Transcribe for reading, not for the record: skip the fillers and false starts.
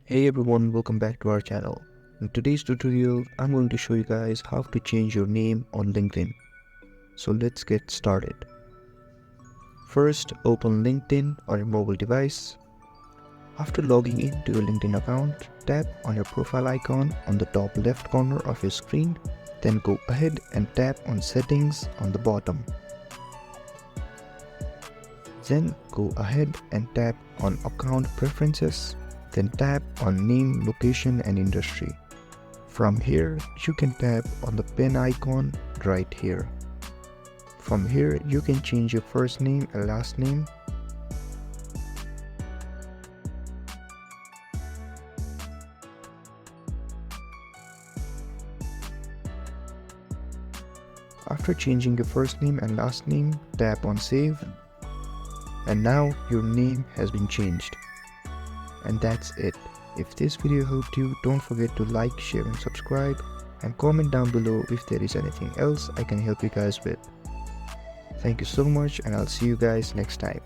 Hey everyone, welcome back to our channel. In today's tutorial, I'm going to show you guys how to change your name on LinkedIn. So let's get started. First, open LinkedIn on your mobile device. After logging into your LinkedIn account, tap on your profile icon on the top left corner of your screen. Then go ahead and tap on Settings on the bottom. Then go ahead and tap on Account Preferences. Then tap on Name, Location and Industry. From here, you can tap on the pen icon right here. From here, you can change your first name and last name. After changing your first name and last name, tap on Save. And now your name has been changed. And that's it. If this video helped you, don't forget to like, share and subscribe, and comment down below if there is anything else I can help you guys with. Thank you so much, and I'll see you guys next time.